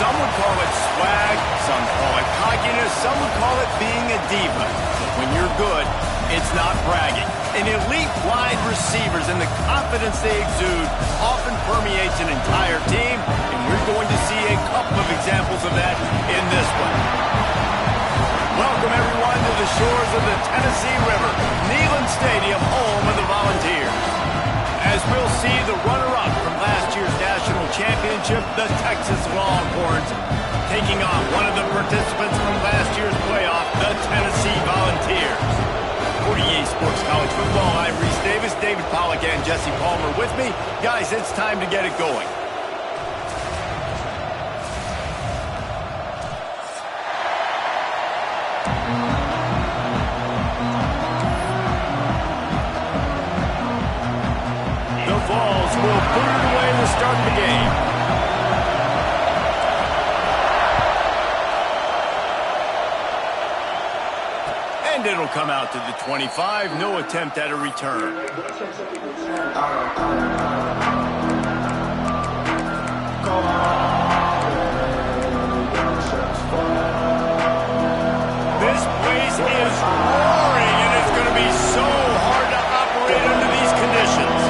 Some would call it swag, some call it cockiness, some would call it being a diva. But when you're good, it's not bragging. An elite wide receivers and the confidence they exude often permeates an entire team, and we're going to see a couple of examples of that in this one. Welcome, everyone, to the shores of the Tennessee River, Neyland Stadium, home of the Volunteers. As we'll see the runner-up from last year's national championship, the Texas Longhorns, taking on one of the participants from last year's playoff, the Tennessee Volunteers. 48 Sports College Football, I'm Reese Davis, David Pollack and Jesse Palmer with me. Guys, it's time to get it going. The Vols will put it away to start the game. And it'll come out to the 25. No attempt at a return. This place is roaring, and it's going to be so hard to operate under these conditions.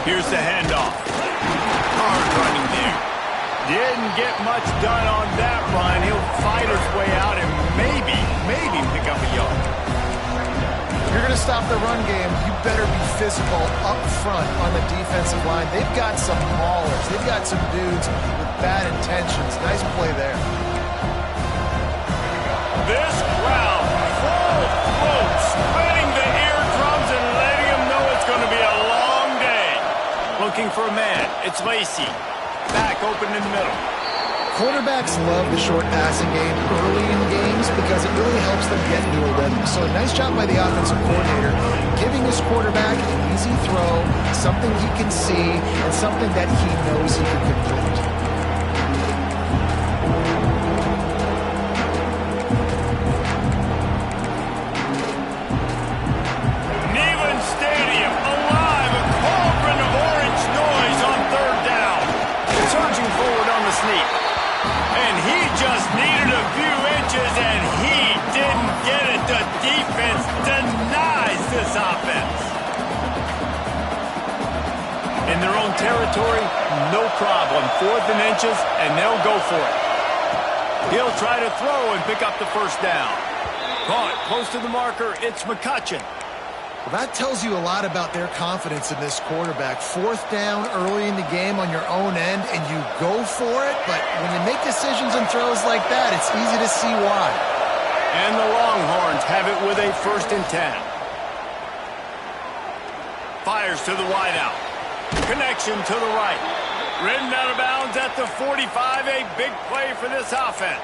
Here's the handoff. Hard running there. Didn't get much done on that run. He'll fight his way out and maybe pick up a yard. If you're going to stop the run game, you better be physical up front on the defensive line. They've got some maulers. They've got some dudes with bad intentions. Nice play there. This crowd, full throat, spreading the eardrums and letting them know it's going to be a long day. Looking for a man. It's Lacy. Back open in the middle. Quarterbacks love the short passing game early in games because it really helps them get into a rhythm. So a nice job by the offensive coordinator giving his quarterback an easy throw, something he can see, and something that he knows he can complete. Neyland Stadium alive, a cauldron of orange noise on third down. Surging forward on the sneak. And he just needed a few inches, and he didn't get it. The defense denies this offense. In their own territory, no problem. 4th and inches, and they'll go for it. He'll try to throw and pick up the first down. Caught close to the marker, it's McCutcheon. Well, that tells you a lot about their confidence in this quarterback. 4th down early in the game on your own end, and you go for it, but when you make decisions and throws like that, it's easy to see why. And the Longhorns have it with a 1st and 10. Fires to the wideout. Connection to the right. Ridden out of bounds at the 45, a big play for this offense.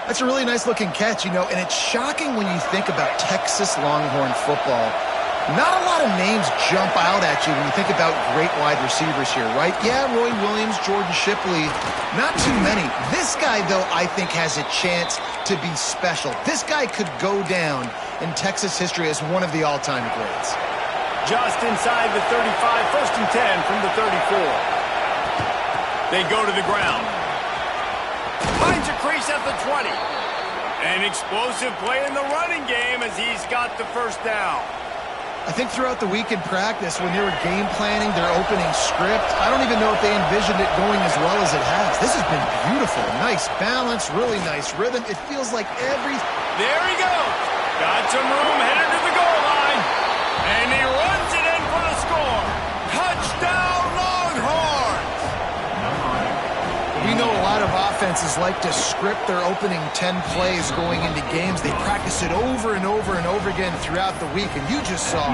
That's a really nice-looking catch, you know, and it's shocking when you think about Texas Longhorn football. Not a lot of names jump out at you when you think about great wide receivers here, right? Yeah, Roy Williams, Jordan Shipley, not too many. This guy, though, I think has a chance to be special. This guy could go down in Texas history as one of the all-time greats. Just inside the 35, 1st and 10 from the 34. They go to the ground. Finds a crease at the 20. An explosive play in the running game as he's got the first down. I think throughout the week in practice, when they were game planning their opening script, I don't even know if they envisioned it going as well as it has. This has been beautiful. Nice balance, really nice rhythm. It feels like There he goes. Got some room, headed to the goal line. And he runs it in for the score. Touchdown, Longhorns! We know a lot of offenses like to script their opening 10 plays going into games. They practice it over and over and over again throughout the week, and you just saw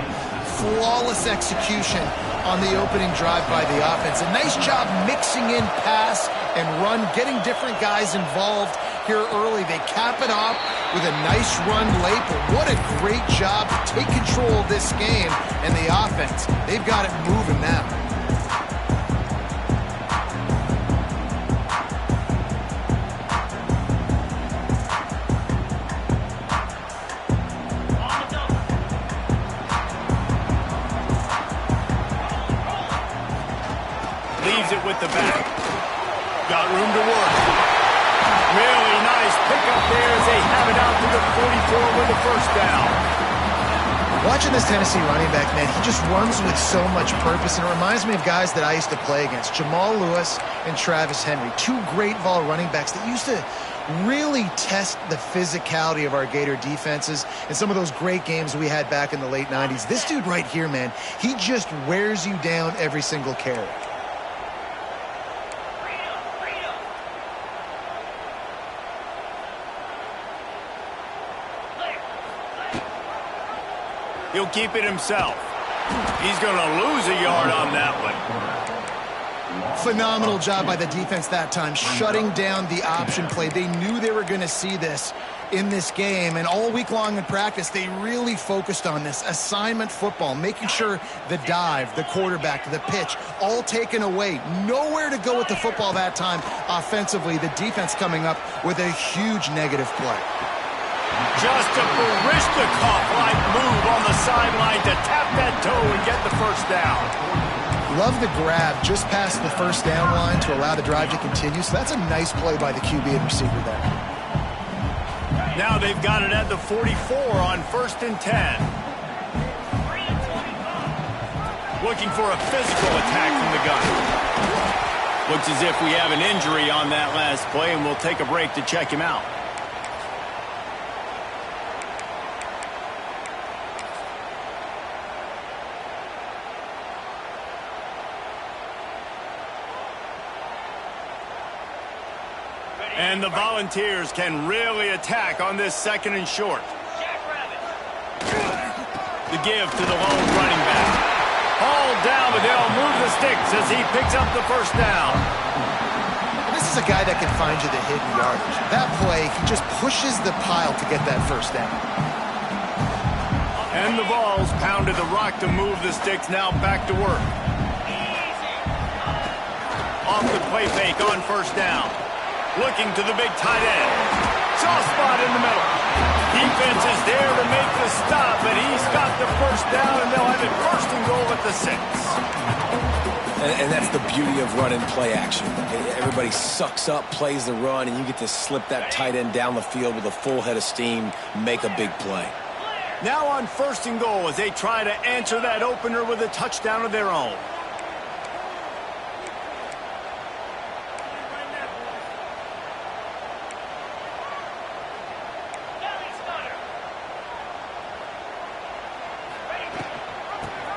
flawless execution on the opening drive by the offense. A nice job mixing in pass and run, getting different guys involved here early. They cap it off with a nice run late, but what a great job to take control of this game and the offense. They've got it moving now. receives it with the back. Got room to work. Really nice pickup there as they have it out to the 44 with the first down. Watching this Tennessee running back, man, he just runs with so much purpose, and it reminds me of guys that I used to play against, Jamal Lewis and Travis Henry, two great vol running backs that used to really test the physicality of our Gator defenses and some of those great games we had back in the late 90s. This dude right here, man, he just wears you down every single carry. He'll keep it himself. He's going to lose a yard on that one. Phenomenal job by the defense that time, shutting down the option play. They knew they were going to see this in this game, and all week long in practice, they really focused on this assignment football, making sure the dive, the quarterback, the pitch, all taken away. Nowhere to go with the football that time offensively. The defense coming up with a huge negative play. Just a Barishnikov-like move on the sideline to tap that toe and get the first down. Love the grab just past the first down line to allow the drive to continue. So that's a nice play by the QB and receiver there. Now they've got it at the 44 on 1st and 10. Looking for a physical attack from the gun. Looks as if we have an injury on that last play, and we'll take a break to check him out. And the Volunteers can really attack on this 2nd and short. The give to the lone running back. Hauled down, but they'll move the sticks as he picks up the first down. This is a guy that can find you the hidden yardage. That play, he just pushes the pile to get that first down. And the Vols pounded the rock to move the sticks, now back to work. Off the play fake on 1st down. Looking to the big tight end. Soft spot in the middle. Defense is there to make the stop, but he's got the first down, and they'll have it 1st and goal at the 6. And that's the beauty of run and play action. Everybody sucks up, plays the run, and you get to slip that tight end down the field with a full head of steam, make a big play. Now on 1st and goal as they try to answer that opener with a touchdown of their own.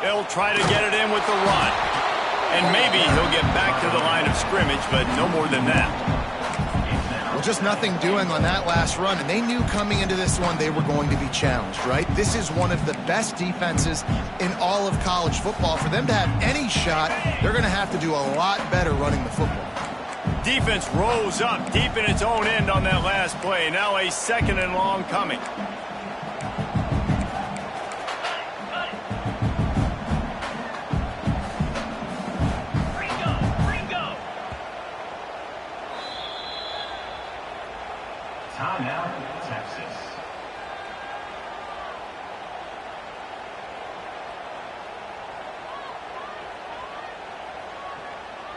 They'll try to get it in with the run. And maybe he'll get back to the line of scrimmage, but no more than that. Well, just nothing doing on that last run, and they knew coming into this one they were going to be challenged, right? This is one of the best defenses in all of college football. For them to have any shot, they're going to have to do a lot better running the football. Defense rose up deep in its own end on that last play. Now a 2nd and long coming. Timeout, Texas.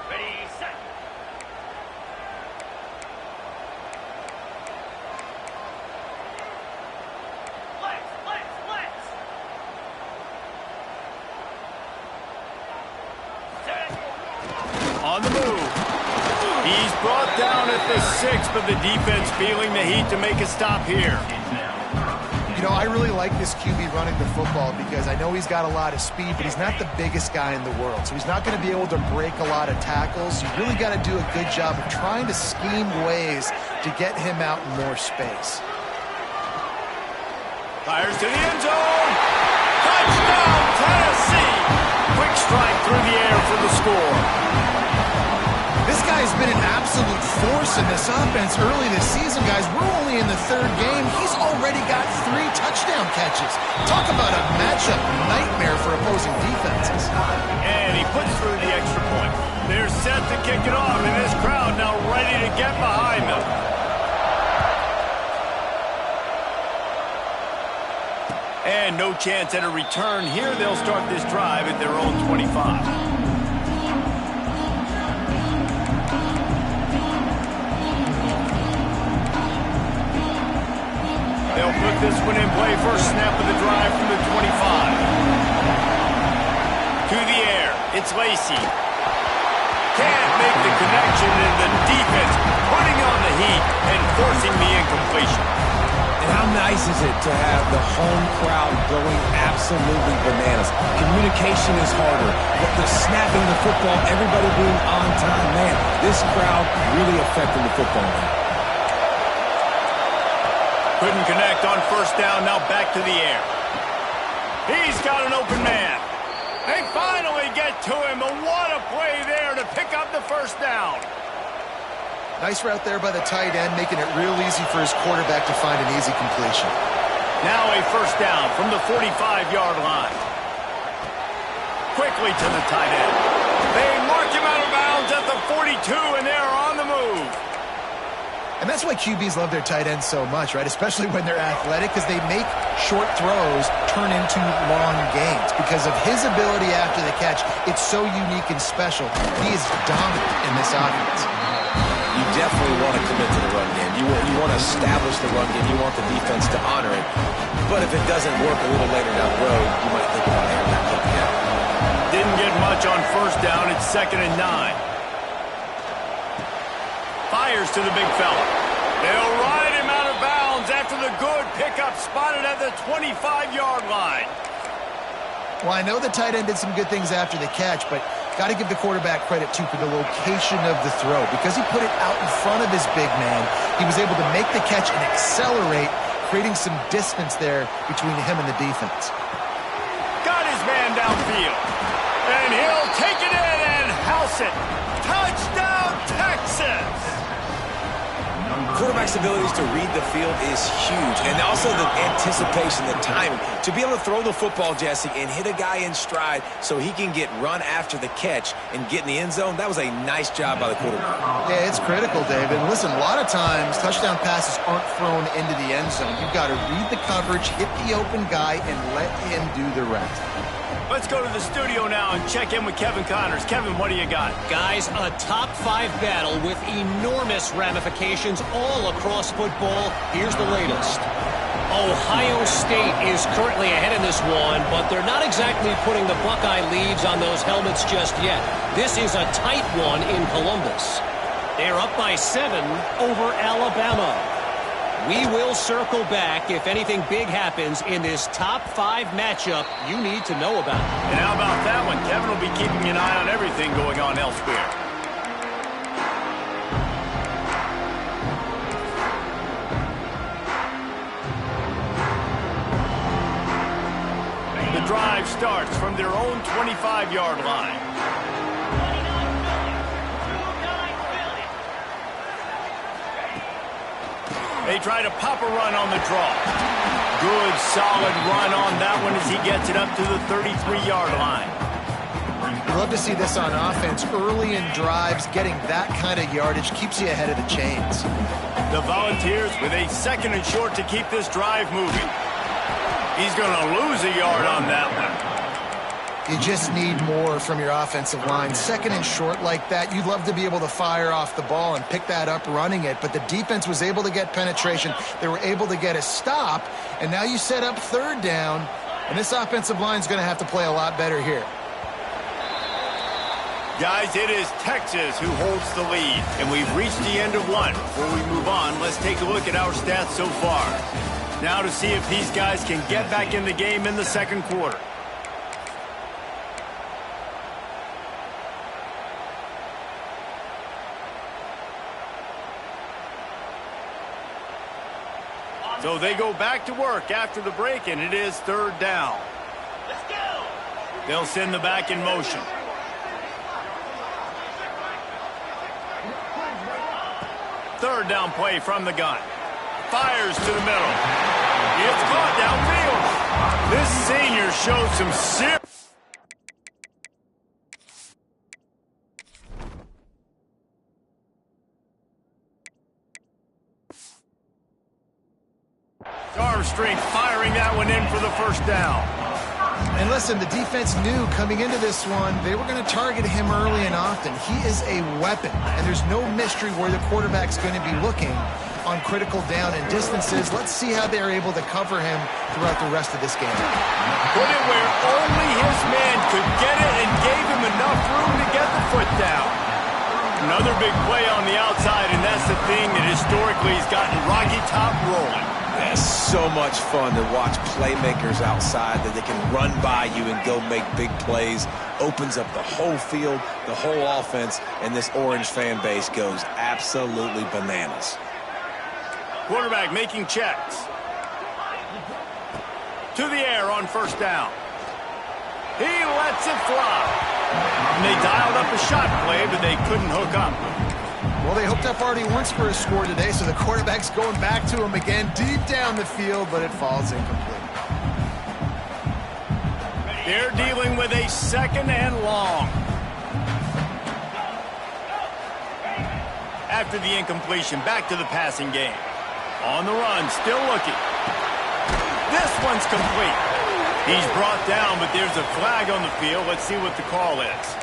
Ready, set. Let's. On the move. He's brought down at the 6, but the defense feeling the heat to make a stop here. You know, I really like this QB running the football because I know he's got a lot of speed, but he's not the biggest guy in the world. So he's not going to be able to break a lot of tackles. You really got to do a good job of trying to scheme ways to get him out in more space. Fires to the end zone. Touchdown, Tennessee. Quick strike through the air for the score. This guy's been an absolute force in this offense early this season, guys. We're only in the 3rd game. He's already got 3 touchdown catches. Talk about a matchup nightmare for opposing defenses. And he puts through the extra point. They're set to kick it off, and this crowd now ready to get behind them. And no chance at a return here. They'll start this drive at their own 25. It's Lacy. Can't make the connection, and the defense putting on the heat and forcing the incompletion. And how nice is it to have the home crowd going absolutely bananas? Communication is harder. The snapping the football, everybody being on time. Man, this crowd really affecting the football game. Couldn't connect on first down, now back to the air. He's got an open man. They finally get to him, but what a play there to pick up the first down. Nice route there by the tight end, making it real easy for his quarterback to find an easy completion. Now a first down from the 45-yard line. Quickly to the tight end. They mark him out of bounds at the 42, and they're on the move. And that's why QBs love their tight ends so much, right? Especially when they're athletic, because they make short throws turn into long gains. Because of his ability after the catch, it's so unique and special. He is dominant in this offense. You definitely want to commit to the run game. You want to establish the run game. You want the defense to honor it. But if it doesn't work a little later down the road, you might think about airing that puppy out. Didn't get much on first down. It's 2nd and 9. Fires to the big fella. They'll ride him out of bounds after the good pickup spotted at the 25-yard line. Well, I know the tight end did some good things after the catch, but got to give the quarterback credit, too, for the location of the throw. Because he put it out in front of his big man, he was able to make the catch and accelerate, creating some distance there between him and the defense. Got his man downfield. And he'll take it in and house it. Touchdown, Texas! Quarterback's abilities to read the field is huge. And also the anticipation, the timing. To be able to throw the football, Jesse, and hit a guy in stride so he can get run after the catch and get in the end zone, that was a nice job by the quarterback. Yeah, it's critical, David. Listen, a lot of times touchdown passes aren't thrown into the end zone. You've got to read the coverage, hit the open guy, and let him do the rest. Let's go to the studio now and check in with Kevin Connors. Kevin, what do you got? Guys, a top-5 battle with enormous ramifications all across football. Here's the latest. Ohio State is currently ahead in this one, but they're not exactly putting the Buckeye leaves on those helmets just yet. This is a tight one in Columbus. They're up by 7 over Alabama. We will circle back if anything big happens in this top-5 matchup you need to know about. And how about that one? Kevin will be keeping an eye on everything going on elsewhere. The drive starts from their own 25-yard line. They try to pop a run on the draw. Good, solid run on that one as he gets it up to the 33-yard line. You love to see this on offense. Early in drives, getting that kind of yardage keeps you ahead of the chains. The Volunteers with a 2nd and short to keep this drive moving. He's going to lose a yard on that one. You just need more from your offensive line. 2nd and short like that, you'd love to be able to fire off the ball and pick that up running it, but the defense was able to get penetration. They were able to get a stop, and now you set up 3rd down, and this offensive line is going to have to play a lot better here. Guys, it is Texas who holds the lead, and we've reached the end of one. Before we move on, let's take a look at our stats so far. Now to see if these guys can get back in the game in the 2nd quarter. So they go back to work after the break, and it is 3rd down. Let's go. They'll send the back in motion. Third down play from the gun. Fires to the middle. It's caught downfield. This senior shows some serious... arm strength, firing that one in for the first down. And listen, the defense knew coming into this one, they were going to target him early and often. He is a weapon, and there's no mystery where the quarterback's going to be looking on critical down and distances. Let's see how they're able to cover him throughout the rest of this game. Put it where only his man could get it and gave him enough Another big play on the outside, and that's the thing that historically has gotten Rocky Top rolling. It's so much fun to watch playmakers outside that they can run by you and go make big plays. Opens up the whole field, the whole offense, and this Orange fan base goes absolutely bananas. Quarterback making checks. To the air on first down. He lets it fly. And they dialed up a shot play, but they couldn't hook up. Well, they hooked up already once for a score today, so the quarterback's going back to him again deep down the field, but it falls incomplete. They're dealing with a second and long. After the incompletion, back to the passing game. On the run, still looking. This one's complete. He's brought down, but there's a flag on the field. Let's see what the call is.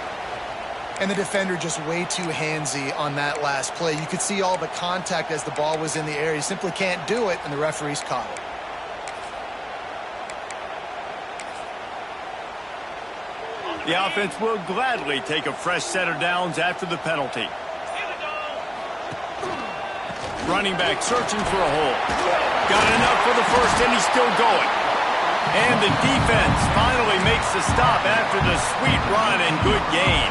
And the defender just way too handsy on that last play. You could see all the contact as the ball was in the air. He simply can't do it, and the referee's caught it. The offense will gladly take a fresh set of downs after the penalty. Running back searching for a hole. Got enough for the first, and he's still going. And the defense finally makes the stop after the sweet run and good gain.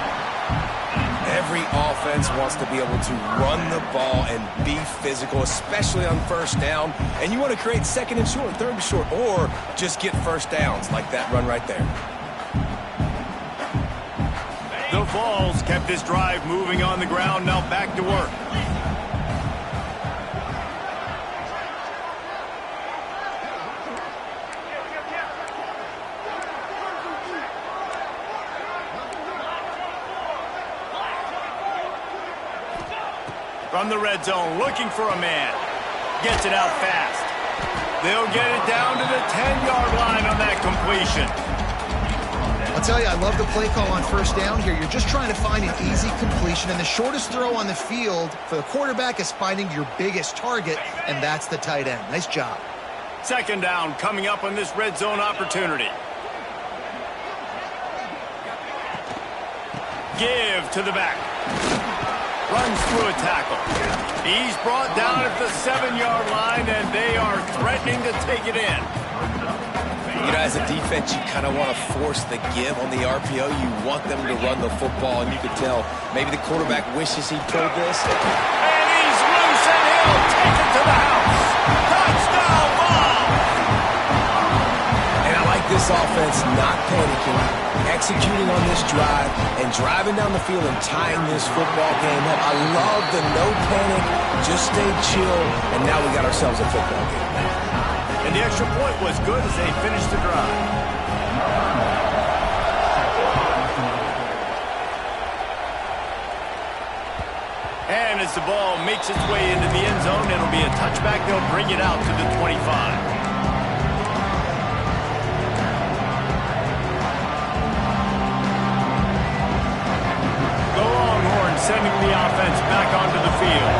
Every offense wants to be able to run the ball and be physical, especially on first down. And you want to create second and short, third and short, or just get first downs like that run right there. The Vols kept this drive moving on the ground. Now back to work. From the red zone, looking for a man. Gets it out fast. They'll get it down to the 10-yard line on that completion. I'll tell you, I love the play call on first down here. You're just trying to find an easy completion, and the shortest throw on the field for the quarterback is finding your biggest target, and that's the tight end. Nice job. Second down coming up on this red zone opportunity. Give to the back. Runs through a tackle. He's brought down at the 7-yard line, and they are threatening to take it in. You know, as a defense, you kind of want to force the give on the RPO. You want them to run the football, and you can tell maybe the quarterback wishes he pulled this. And he's loose, and he'll take it to the house. Touchdown ball! And I like this offense not panicking, executing on this drive, and driving down the field and tying this football game up. I love the no panic, just stay chill, and now we got ourselves a football game. And the extra point was good as they finished the drive. And as the ball makes its way into the end zone, it'll be a touchback. They'll bring it out to the 25. Sending the offense back onto the field.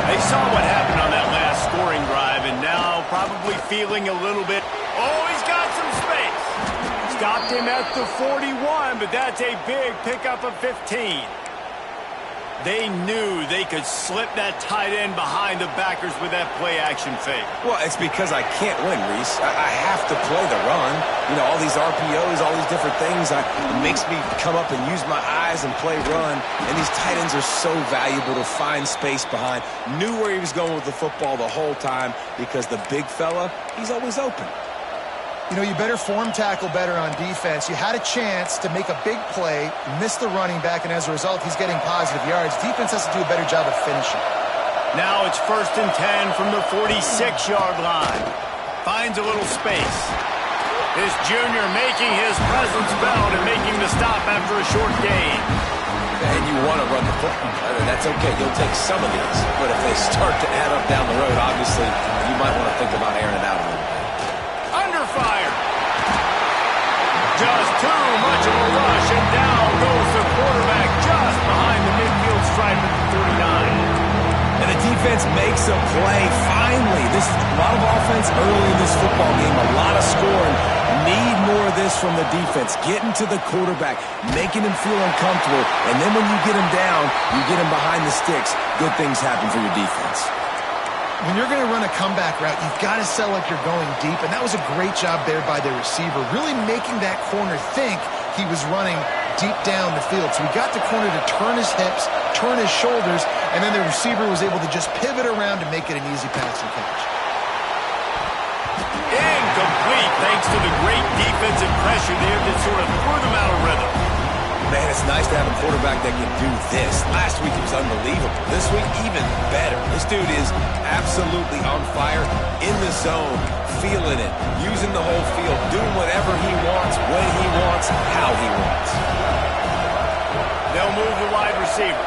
They saw what happened on that last scoring drive, and now probably feeling a little bit, oh, he's got some space. Stopped him at the 41, but that's a big pickup of 15. They knew they could slip that tight end behind the backers with that play-action fake. Well, it's because I can't win, Reese. I have to play the run. You know, all these RPOs, all these different things, it makes me come up and use my eyes and play run. And these tight ends are so valuable to find space behind. Knew where he was going with the football the whole time because the big fella, he's always open. You know, you better form tackle better on defense. You had a chance to make a big play, miss the running back, and as a result, he's getting positive yards. Defense has to do a better job of finishing. Now it's 1st and 10 from the 46-yard line. Finds a little space. This junior making his presence felt and making the stop after a short gain. And you want to run the football. That's okay. You'll take some of these. But if they start to add up down the road, obviously, you might want to think about airing it out a little bit. Under fire. Just too much of a rush, and down goes the quarterback just behind the midfield stripe at the 39. And the defense makes a play. Finally, this is a lot of offense early in this football game, a lot of scoring. Need more of this from the defense. Getting to the quarterback, making him feel uncomfortable, and then when you get him down, you get him behind the sticks, good things happen for your defense. When you're going to run a comeback route, you've got to sell like you're going deep, and that was a great job there by the receiver, really making that corner think he was running deep down the field. So he got the corner to turn his hips, turn his shoulders, and then the receiver was able to just pivot around to make it an easy pass and catch. Incomplete, thanks to the great defensive pressure there that sort of threw them out of rhythm. Man, it's nice to have a quarterback that can do this. Last week, it was unbelievable. This week, even better. This dude is absolutely on fire, in the zone, feeling it, using the whole field, doing whatever he wants, when he wants, how he wants. They'll move the wide receiver.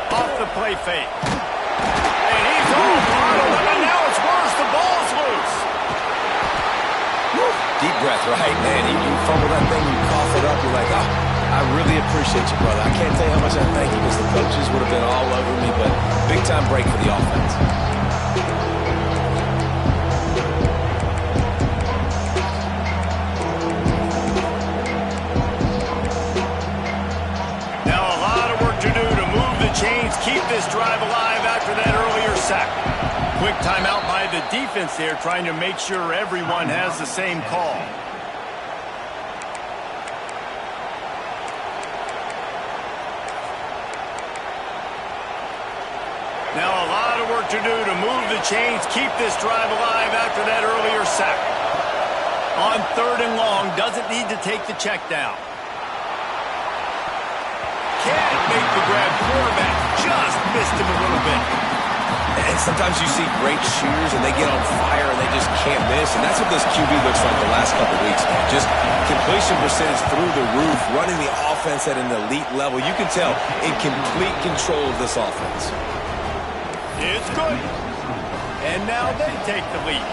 Off the play fake. And he's all bottled, and now it's worse. The ball's loose. Deep breath, right, man? You fumble that thing, you cough it up, you're like, oh, I really appreciate you, brother. I can't tell you how much I thank you because the coaches would have been all over me, but big-time break for the offense. Now a lot of work to do to move the chains, keep this drive alive after that earlier sack. Quick timeout by the defense there, trying to make sure everyone has the same call. Now a lot of work to do to move the chains, keep this drive alive after that earlier sack. On 3rd and long, doesn't need to take the check down. Can't make the grab. Quarterback just missed him a little bit. And sometimes you see great shooters and they get on fire and they just can't miss. And that's what this QB looks like the last couple weeks. Just completion percentage through the roof, running the offense at an elite level. You can tell in complete control of this offense. It's good. And now they take the lead.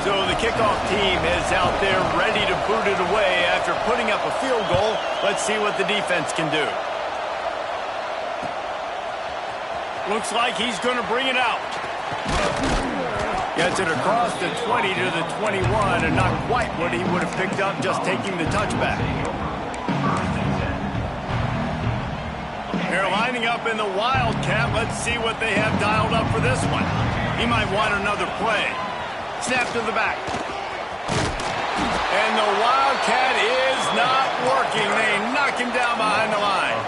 So the kickoff team is out there ready to boot it away after putting up a field goal. Let's see what the defense can do. Looks like he's going to bring it out. Gets it across the 20 to the 21, and not quite what he would have picked up just taking the touchback. They're lining up in the Wildcat. Let's see what they have dialed up for this one. He might want another play. Snap to the back. And the Wildcat is not working. They knock him down behind the line.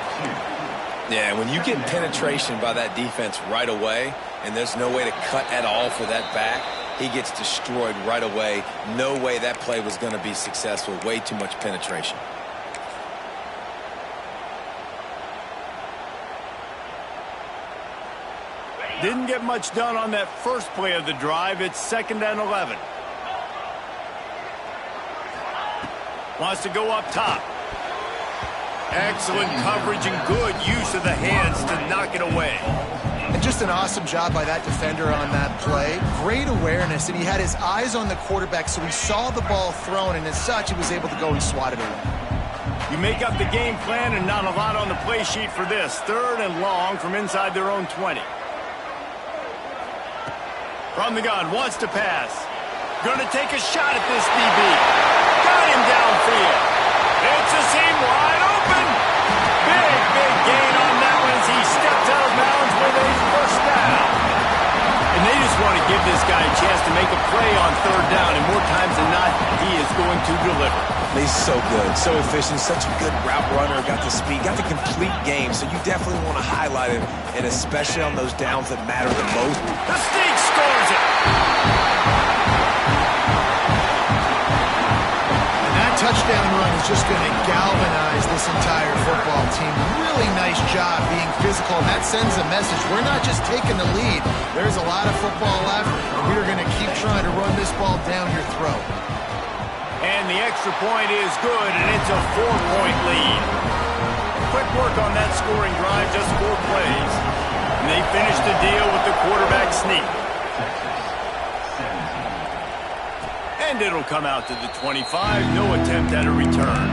Yeah, when you get penetration by that defense right away, and there's no way to cut at all for that back, he gets destroyed right away. No way that play was going to be successful. Way too much penetration. Didn't get much done on that first play of the drive. It's 2nd and 11. Wants to go up top. Excellent coverage and good use of the hands to knock it away. And just an awesome job by that defender on that play. Great awareness, and he had his eyes on the quarterback, so he saw the ball thrown, and as such, he was able to go and swat it away. You make up the game plan and not a lot on the play sheet for this. 3rd and long from inside their own 20. From the gun, wants to pass. Gonna take a shot at this DB. Got him downfield. It's a seam wide open. Big gain on that one as he steps out of bounds with a first down. And they just want to give this guy a chance to make a play on 3rd down, and more times than not, he is going to deliver. He's so good, so efficient, such a good route runner, got the speed, got the complete game, so you definitely want to highlight him, and especially on those downs that matter the most. The Sneak scores it. Touchdown run is just going to galvanize this entire football team. Really nice job being physical, and that sends a message. We're not just taking the lead. There's a lot of football left, and we're going to keep trying to run this ball down your throat. And the extra point is good, and it's a 4-point lead. Quick work on that scoring drive, just 4 plays. And they finish the deal with the quarterback sneak. And it'll come out to the 25. No attempt at a return.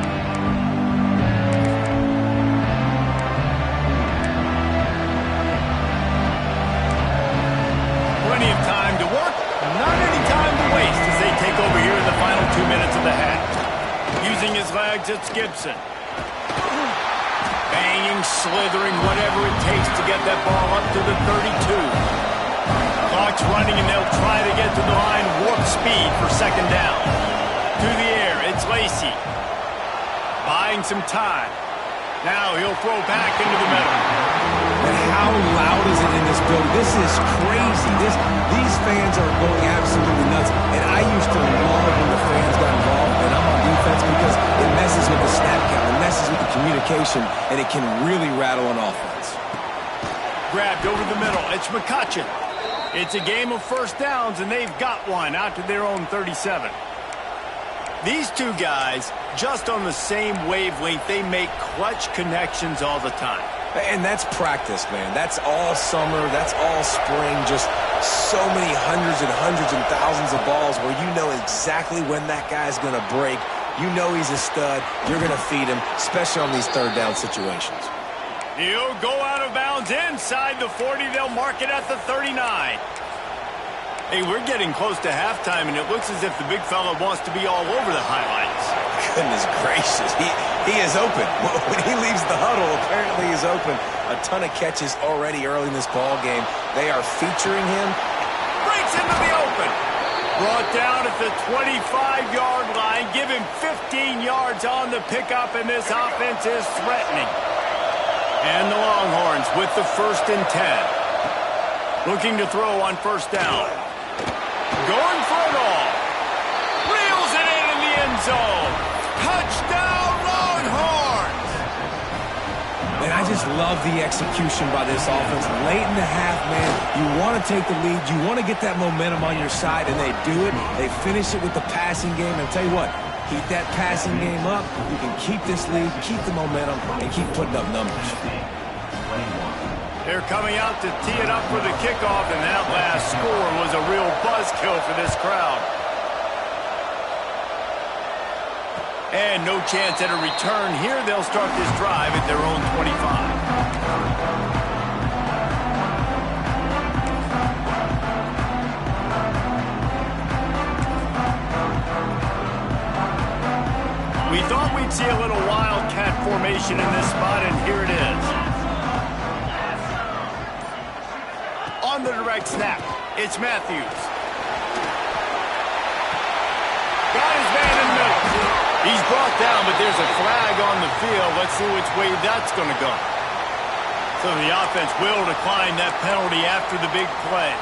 Gibson. Banging, slithering, whatever it takes to get that ball up to the 32. Clock's running, and they'll try to get to the line warp speed for second down. To the air, it's Lacy. Buying some time. Now he'll throw back into the middle. And how loud is it in this building? This is crazy. These fans are going absolutely nuts. And I used to love when the fans got involved, and I'm on defense because it messes with the snap count, it messes with the communication, and it can really rattle an offense. Grabbed over the middle. It's McCutcheon. It's a game of first downs, and they've got one out to their own 37. These two guys, just on the same wavelength, they make clutch connections all the time. And that's practice, man. That's all summer. That's all spring. Just so many hundreds and thousands of balls where you know exactly when that guy's going to break. You know he's a stud. You're going to feed him, especially on these third down situations. He'll go out of bounds inside the 40. They'll mark it at the 39. Hey, we're getting close to halftime, and it looks as if the big fella wants to be all over the highlights. Goodness gracious. He is open. When he leaves the huddle, apparently he's open. A ton of catches already early in this ball game. They are featuring him. Breaks into the open. Brought down at the 25-yard line. Give him 15 yards on the pickup, and this offense is threatening. And the Longhorns with the 1st and 10. Looking to throw on first down. Going for it all. Reels it in the end zone. Touchdown, Longhorns! And I just love the execution by this offense. Late in the half, man, you want to take the lead. You want to get that momentum on your side, and they do it. They finish it with the passing game. And I'll tell you what, keep that passing game up. You can keep this lead, keep the momentum, and keep putting up numbers. They're coming out to tee it up for the kickoff, and that last score was a real buzzkill for this crowd. And no chance at a return here. They'll start this drive at their own 25. We thought we'd see a little wildcat formation in this spot, and here it is. On the direct snap, it's Matthews. Got his man in the middle. He's brought down, but there's a flag on the field. Let's see which way that's going to go. So the offense will decline that penalty after the big play.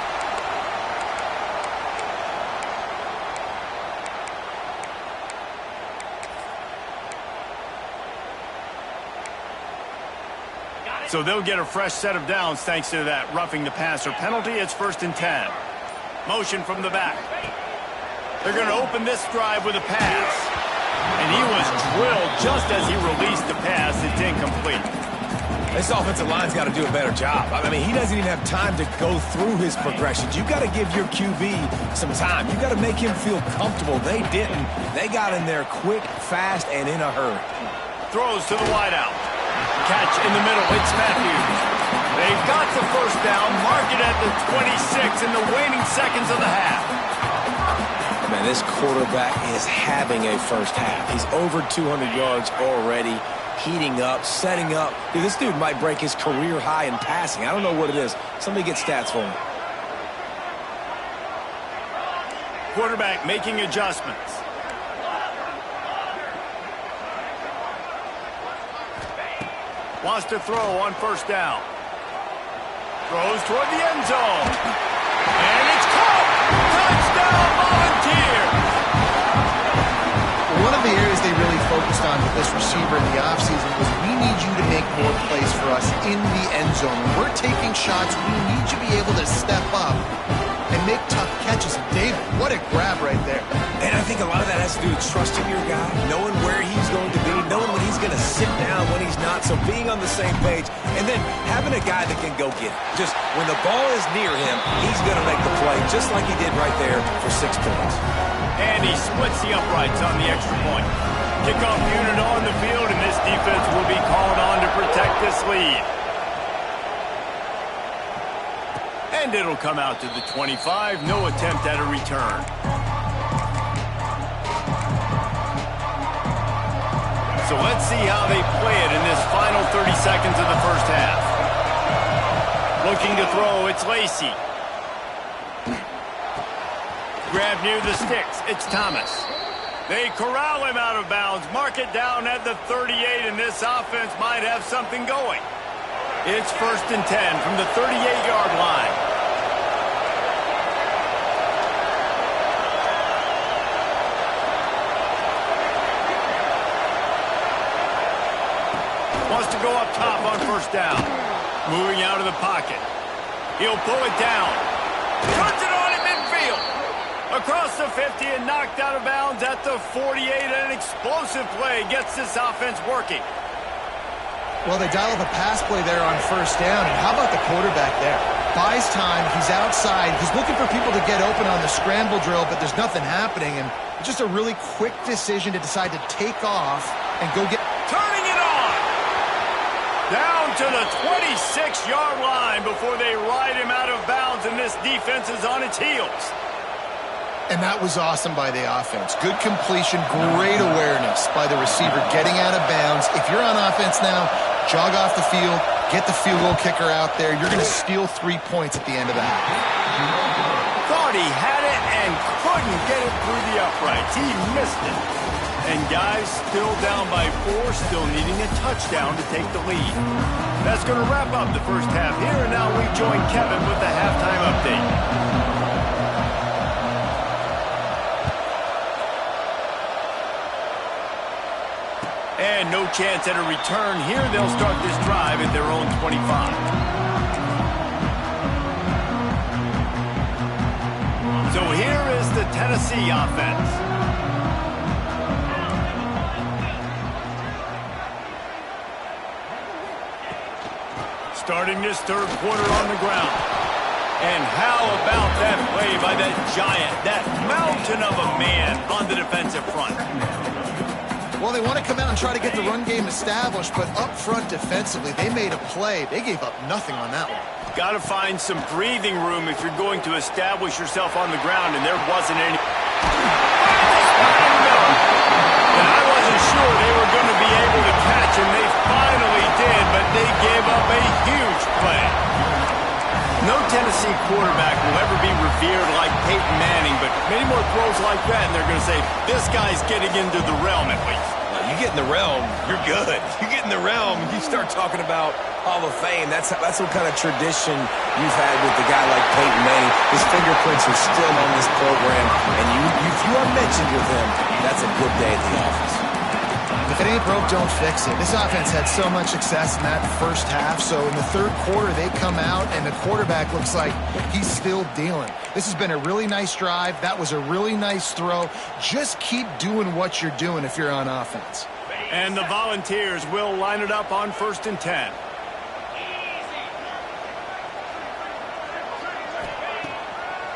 So they'll get a fresh set of downs thanks to that roughing the passer penalty. It's 1st and 10. Motion from the back. They're going to open this drive with a pass. And he was drilled just as he released the pass. It's incomplete. This offensive line's got to do a better job. I mean, he doesn't even have time to go through his progressions. You've got to give your QB some time. You've got to make him feel comfortable. They didn't. They got in there quick, fast, and in a hurry. Throws to the wideout. Catch in the middle. It's Matthews. They've got the first down. Mark it at the 26 in the waning seconds of the half. Man, this quarterback is having a first half. He's over 200 yards already, heating up, setting up. Dude, this dude might break his career high in passing. I don't know what it is. Somebody get stats for him. Quarterback making adjustments. Wants to throw on first down. Throws toward the end zone. And it's caught! Touchdown, Volunteers! One of the areas they really focused on with this receiver in the offseason was we need you to make more plays for us in the end zone. When we're taking shots, we need you to be able to step up and make tough catches. And David, what a grab right there. And I think a lot of that has to do with trusting your guy, knowing where he's going to be, knowing when he's going to sit down, when he's not. So being on the same page, and then having a guy that can go get it. Just when the ball is near him, he's going to make the play, just like he did right there for 6 points. And he splits the uprights on the extra point. Kickoff unit on the field, and this defense will be called on to protect this lead. And it'll come out to the 25. No attempt at a return. So let's see how they play it in this final 30 seconds of the first half. Looking to throw, it's Lacy. Grab near the sticks, it's Thomas. They corral him out of bounds, mark it down at the 38, and this offense might have something going. It's 1st and 10 from the 38-yard line. Wants to go up top on 1st down. Moving out of the pocket. He'll pull it down. Puts it on at midfield. Across the 50 and knocked out of bounds at the 48. An explosive play gets this offense working. Well, they dial up a pass play there on 1st down, and how about the quarterback there? Buys time, he's outside, he's looking for people to get open on the scramble drill, but there's nothing happening, and just a really quick decision to decide to take off and go get... Turning it on! Down to the 26-yard line before they ride him out of bounds, and this defense is on its heels. And that was awesome by the offense. Good completion, great awareness by the receiver getting out of bounds. If you're on offense now, jog off the field, get the field goal kicker out there. You're going to steal 3 points at the end of the half. Thought he had it and couldn't get it through the uprights. He missed it. And guys, still down by 4, still needing a touchdown to take the lead. That's going to wrap up the first half here, and now we join Kevin with the halftime update. And no chance at a return here. They'll start this drive at their own 25. So here is the Tennessee offense. Starting this 3rd quarter on the ground. And how about that play by that giant, that mountain of a man on the defensive front? Well, they want to come out and try to get the run game established, but up front defensively, they made a play. They gave up nothing on that one. Got to find some breathing room if you're going to establish yourself on the ground, and there wasn't any. And I wasn't sure they were going to be able to catch him. They finally did, but they gave up a huge play. No Tennessee quarterback will ever be revered like Peyton Manning, but many more throws like that, and they're going to say, this guy's getting into the realm at least. You get in the realm, you're good. You get in the realm, you start talking about Hall of Fame. That's what kind of tradition you've had with a guy like Peyton Manning. His fingerprints are still on this program, and if you are mentioned with him, that's a good day at the office. If it ain't broke, don't fix it. This offense had so much success in that first half, so in the 3rd quarter, they come out, and the quarterback looks like he's still dealing. This has been a really nice drive. That was a really nice throw. Just keep doing what you're doing if you're on offense. And the Volunteers will line it up on 1st and 10.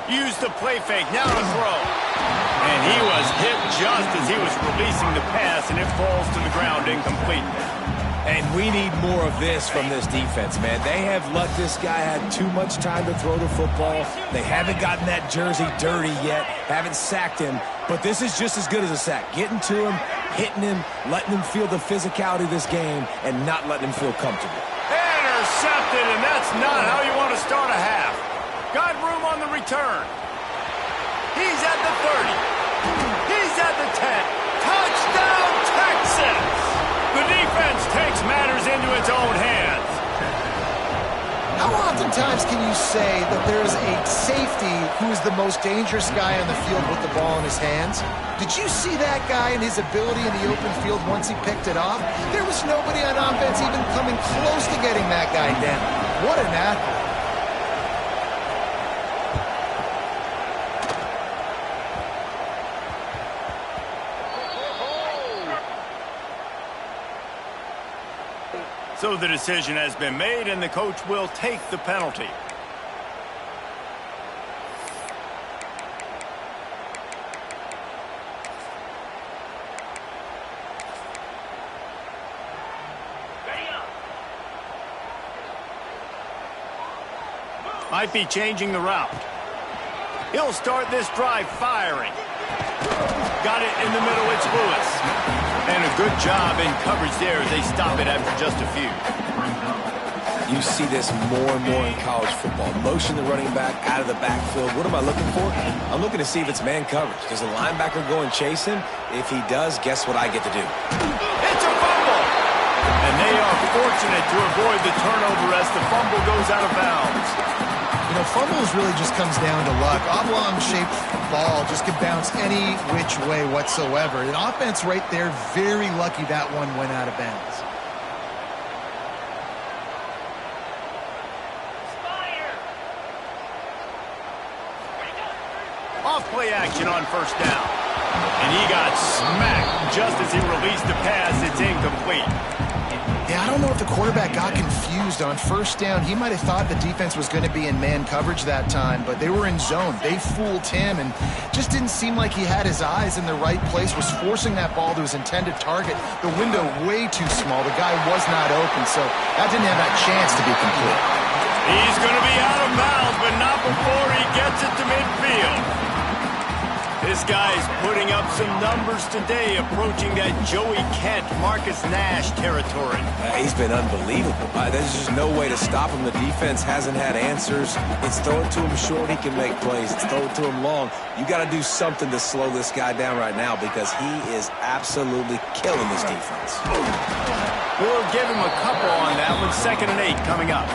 Use the play fake, now to throw. And he was hit just as he was releasing the pass, and it falls to the ground incomplete. And we need more of this from this defense, man. They have let this guy have too much time to throw the football. They haven't gotten that jersey dirty yet, haven't sacked him. But this is just as good as a sack. Getting to him, hitting him, letting him feel the physicality of this game, and not letting him feel comfortable. Intercepted, and that's not how you want to start a half. Got room on the return. He's at the 30. He's at the 10. Touchdown, Texas! The defense takes matters into its own hands. How oftentimes can you say that there's a safety who is the most dangerous guy on the field with the ball in his hands? Did you see that guy and his ability in the open field once he picked it off? There was nobody on offense even coming close to getting that guy down. What an athlete. So the decision has been made, and the coach will take the penalty. Might be changing the route. He'll start this drive firing. Got it in the middle, it's Lewis. And a good job in coverage there as they stop it after just a few. You see this more and more in college football. Motion the running back out of the backfield. What am I looking for? I'm looking to see if it's man coverage. Does the linebacker go and chase him? If he does, guess what I get to do? It's a fumble! And they are fortunate to avoid the turnover as the fumble goes out of bounds. You know, fumbles really just comes down to luck. Oblong-shaped ball just could bounce any which way whatsoever. An offense right there, very lucky that one went out of bounds. Off-play action on first down. And he got smacked just as he released the pass. It's incomplete. Yeah, I don't know if the quarterback got confused on first down. He might have thought the defense was going to be in man coverage that time, but they were in zone. They fooled him and just didn't seem like he had his eyes in the right place, was forcing that ball to his intended target. The window way too small. The guy was not open, so that didn't have that chance to be complete. He's going to be out of bounds, but not before he gets it to midfield. This guy's putting up some numbers today, approaching that Joey Kent, Marcus Nash territory. He's been unbelievable. There's just no way to stop him. The defense hasn't had answers. It's throw it to him short, he can make plays. It's throw it to him long. You got to do something to slow this guy down right now because he is absolutely killing this defense. We'll give him a couple on that one. 2nd and 8 coming up.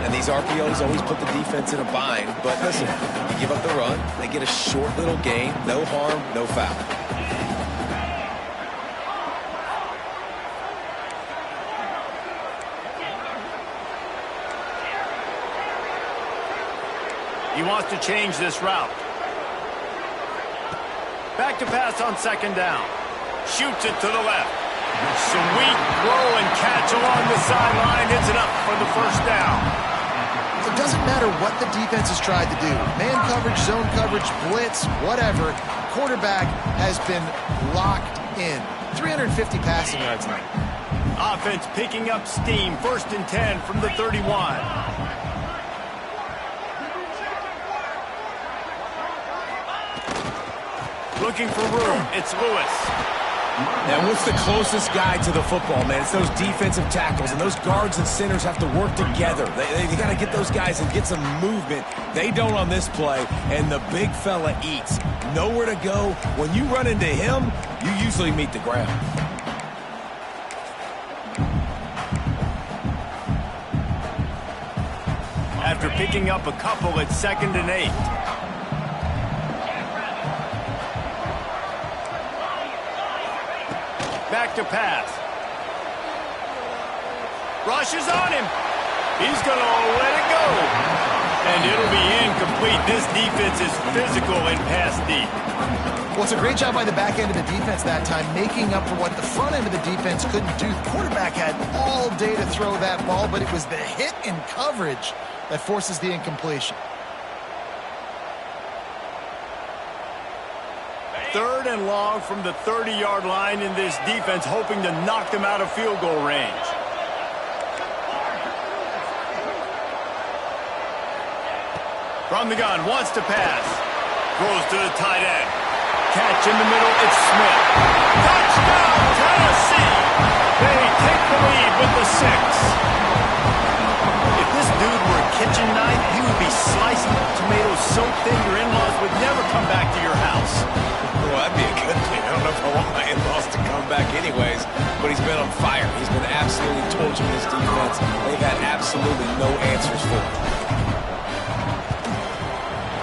And these RPOs always put the defense in a bind. But listen, you give up the run, they get a short little gain. No harm, no foul. He wants to change this route. Back to pass on 2nd down. Shoots it to the left. Sweet throw and catch along the sideline. It's enough for the first down. It doesn't matter what the defense has tried to do. Man coverage, zone coverage, blitz, whatever. Quarterback has been locked in. 350 passing yards now. Offense picking up steam. 1st and 10 from the 31. Looking for room. It's Lewis. And what's the closest guy to the football, man? It's those defensive tackles, and those guards and centers have to work together. They got to get those guys and get some movement. They don't on this play, and the big fella eats. Nowhere to go. When you run into him, you usually meet the ground. After picking up a couple, it's 2nd and 8. Back to pass. Rushes on him. He's going to let it go. And it'll be incomplete. This defense is physical and pass deep. Well, it's a great job by the back end of the defense that time, making up for what the front end of the defense couldn't do. The quarterback had all day to throw that ball, but it was the hit in coverage that forces the incompletion. 3rd and long from the 30-yard line in this defense, hoping to knock them out of field goal range. From the gun, wants to pass. Throws to the tight end. Catch in the middle, it's Smith. Touchdown, Tennessee! They take the lead with the 6. If this dude were a kitchen knife, he would be slicing tomatoes so thin your in-laws would never come back to your house. Well, that'd be a good thing. I don't know if I want my in-laws to come back anyways, but he's been on fire. He's been absolutely torching this defense. They've had absolutely no answers for him.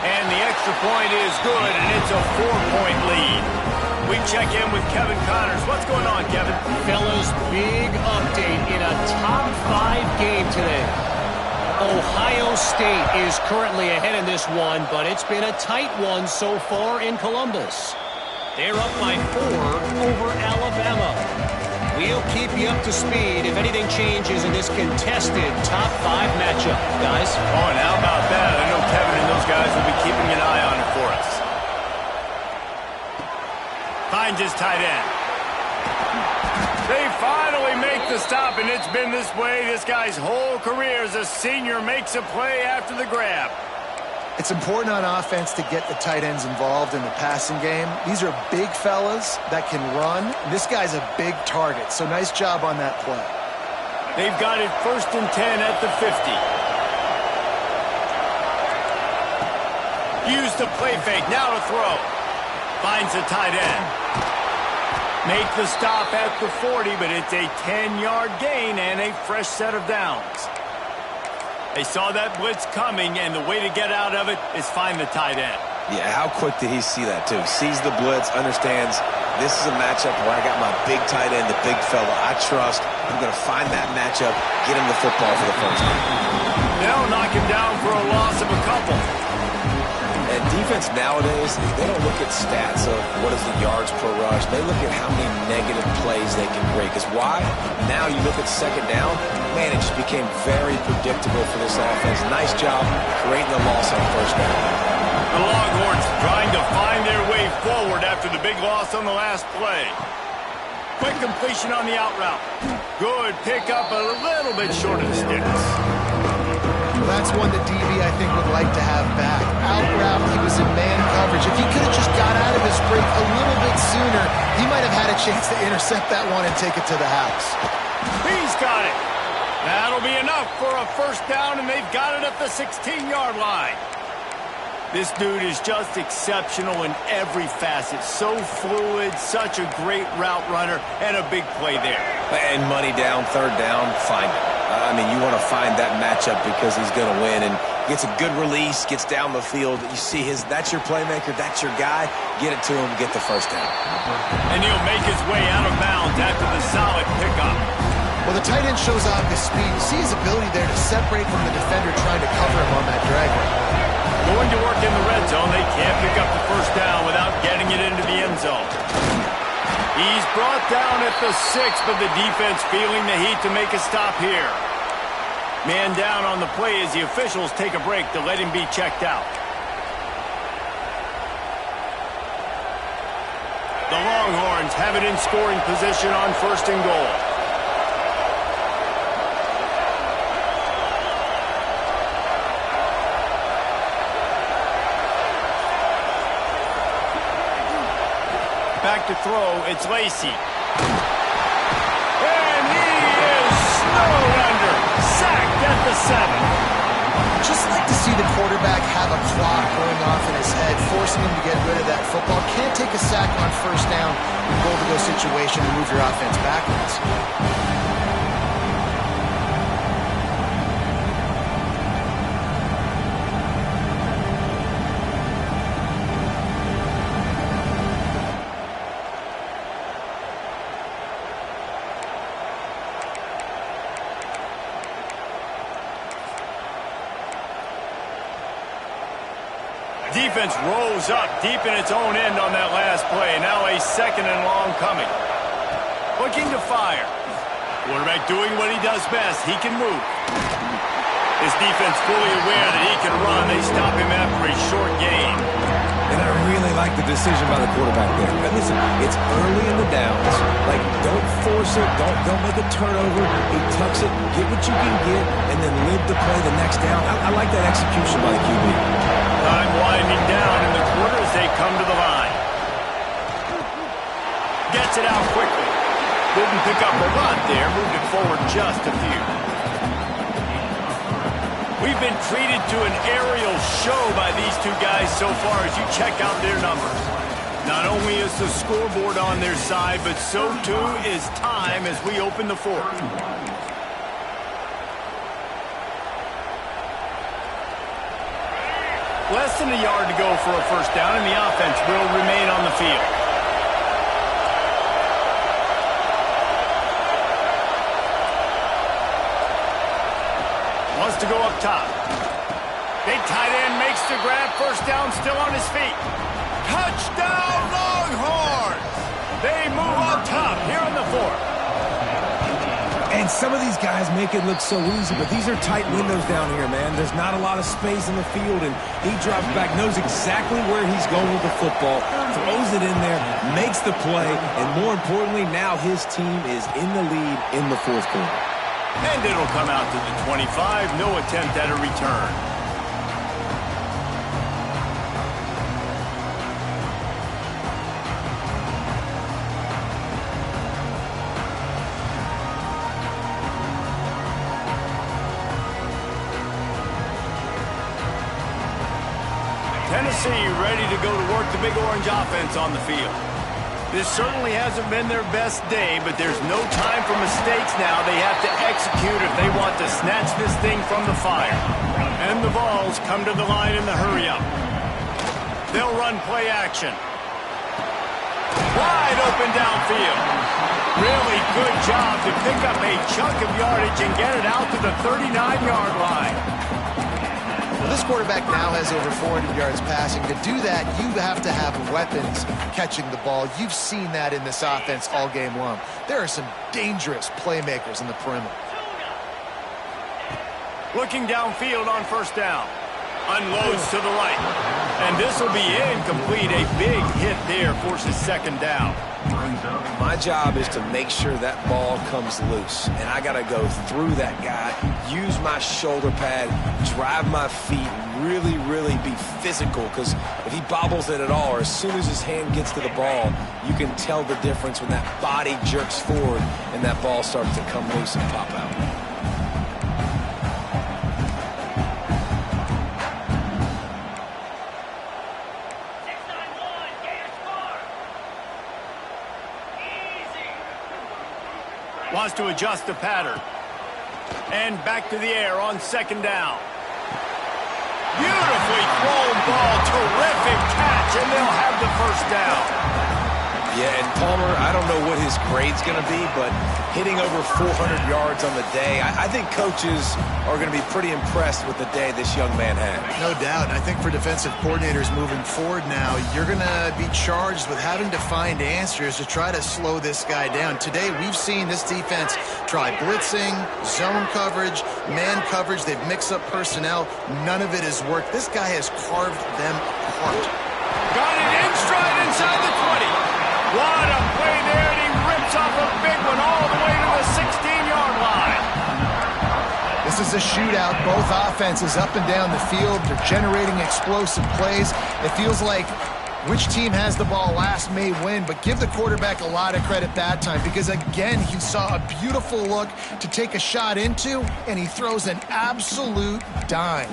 And the extra point is good, and it's a 4-point lead. We check in with Kevin Connors. What's going on, Kevin? Fellas, big update in a top 5 game today. Ohio State is currently ahead in this one, but it's been a tight one so far in Columbus. They're up by 4 over Alabama. We'll keep you up to speed if anything changes in this contested top 5 matchup. Guys? Oh, and how about that? I know Kevin and those guys will be keeping an eye on it for us. Finds his tight end. They finally make the stop, and it's been this way this guy's whole career as a senior makes a play after the grab. It's important on offense to get the tight ends involved in the passing game. These are big fellas that can run. This guy's a big target, so nice job on that play. They've got it 1st and 10 at the 50. Use the play fake, now to throw. Finds the tight end. Make the stop at the 40, but it's a 10-yard gain and a fresh set of downs. They saw that blitz coming, and the way to get out of it is find the tight end. Yeah, how quick did he see that, too? Sees the blitz, understands this is a matchup where I got my big tight end, the big fella I trust. I'm going to find that matchup, get him the football for the first time. They'll knock him down for a loss of a couple. And defense nowadays, they don't look at stats of what is the yards per rush. They look at how many negative plays they can create. Because why? Now you look at second down, man, it just became very predictable for this offense. Nice job creating the loss on first down. The Longhorns trying to find their way forward after the big loss on the last play. Quick completion on the out route. Good pickup, a little bit short of the sticks. Well, that's one that DB, I think, would like to have back. Out route, he was in man coverage. If he could have just got out of his break a little bit sooner, he might have had a chance to intercept that one and take it to the house. He's got it. That'll be enough for a first down, and they've got it at the 16-yard line. This dude is just exceptional in every facet. So fluid, such a great route runner, and a big play there. And money down, third down, find it. I mean, you want to find that matchup because he's going to win, and gets a good release, gets down the field. You see that's your playmaker, that's your guy. Get it to him, get the first down. And he'll make his way out of bounds after the solid pickup. Well, the tight end shows off his speed. You see his ability there to separate from the defender trying to cover him on that drag route. Going to work in the red zone, they can't pick up the first down without getting it into the end zone. He's brought down at the 6, but the defense feeling the heat to make a stop here. Man down on the play as the officials take a break to let him be checked out. The Longhorns have it in scoring position on 1st and goal. Back to throw, it's Lacy. And he is snowed under. Sacked at the 7. Just like to see the quarterback have a clock going off in his head, forcing him to get rid of that football. Can't take a sack on first down in goal-to-go situation and move your offense backwards. Defense rose up deep in its own end on that last play. Now a 2nd and long coming. Looking to fire. Quarterback doing what he does best. He can move. This defense fully aware that he can run. They stop him after a short gain. And I really like the decision by the quarterback there. But listen, it's early in the downs. Like, don't force it. Don't make a turnover. He tucks it, get what you can get, and then live to play the next down. I like that execution by the QB. Time winding down in the quarter as they come to the line. Gets it out quickly. Didn't pick up a lot there. Moved it forward just a few. We've been treated to an aerial show by these two guys so far as you check out their numbers. Not only is the scoreboard on their side, but so too is time as we open the 4th. Less than a yard to go for a first down, and the offense will remain on the field. Wants to go up top. Big tight end makes the grab. First down, still on his feet. Touchdown, Longhorns! They move on top here on the 4th. And some of these guys make it look so easy, but these are tight windows down here, man. There's not a lot of space in the field, and he drops back, knows exactly where he's going with the football, throws it in there, makes the play, and more importantly, now his team is in the lead in the 4th quarter. And it'll come out to the 25. No attempt at a return. Tennessee ready to go to work the Big Orange offense on the field. This certainly hasn't been their best day, but there's no time for mistakes now. They have to execute if they want to snatch this thing from the fire. And the Vols come to the line in the hurry-up. They'll run play action. Wide open downfield. Really good job to pick up a chunk of yardage and get it out to the 39-yard line. Well, this quarterback now has over 400 yards passing. To do that, you have to have weapons catching the ball. You've seen that in this offense all game long. There are some dangerous playmakers in the perimeter. Looking downfield on first down. Unloads to the right. And this will be incomplete. A big hit there forces second down. My job is to make sure that ball comes loose. And I got to go through that guy, use my shoulder pad, drive my feet, really, really be physical. Because if he bobbles it at all, or as soon as his hand gets to the ball, you can tell the difference when that body jerks forward and that ball starts to come loose and pop out. Wants to adjust the pattern. And back to the air on second down. Beautifully thrown ball. Terrific catch, and they'll have the first down. Yeah, and Palmer, I don't know what his grade's going to be, but hitting over 400 yards on the day, I think coaches are going to be pretty impressed with the day this young man had. No doubt. And I think for defensive coordinators moving forward now, you're going to be charged with having to find answers to try to slow this guy down. Today, we've seen this defense try blitzing, zone coverage, man coverage. They've mixed up personnel. None of it has worked. This guy has carved them apart. Got it in stride inside the 20. What a play there, and he rips off a big one all the way to the 16-yard line. This is a shootout. Both offenses up and down the field. They're generating explosive plays. It feels like which team has the ball last may win, but give the quarterback a lot of credit that time because, again, he saw a beautiful look to take a shot into, and he throws an absolute dime.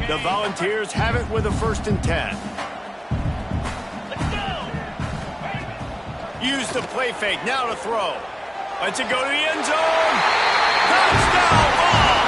The Volunteers have it with a 1st and 10. Use the play fake, now to throw. Lets it go to the end zone. Touchdown ball!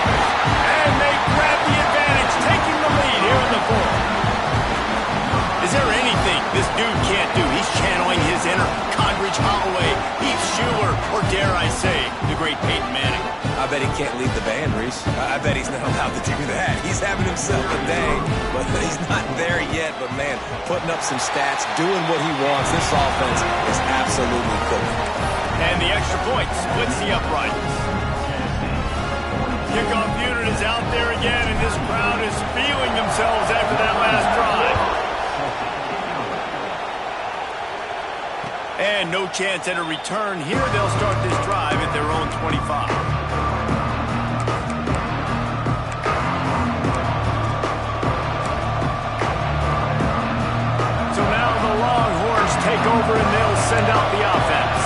And they grab the advantage, taking the lead here in the 4th. Is there anything this dude can't do? He's channeling his inner Condridge Holloway, Heath Schuler, or dare I say, the great Peyton Manning. I bet he can't lead the band, Reese. I bet he's not allowed to do that. He's having himself a day, but he's not there yet. But, man, putting up some stats, doing what he wants. This offense is absolutely cooking. And the extra point splits the uprights. Kickoff unit is out there again, and this crowd is feeling themselves after that last drive. And no chance at a return here. They'll start this drive at their own 25. Take over and they'll send out the offense.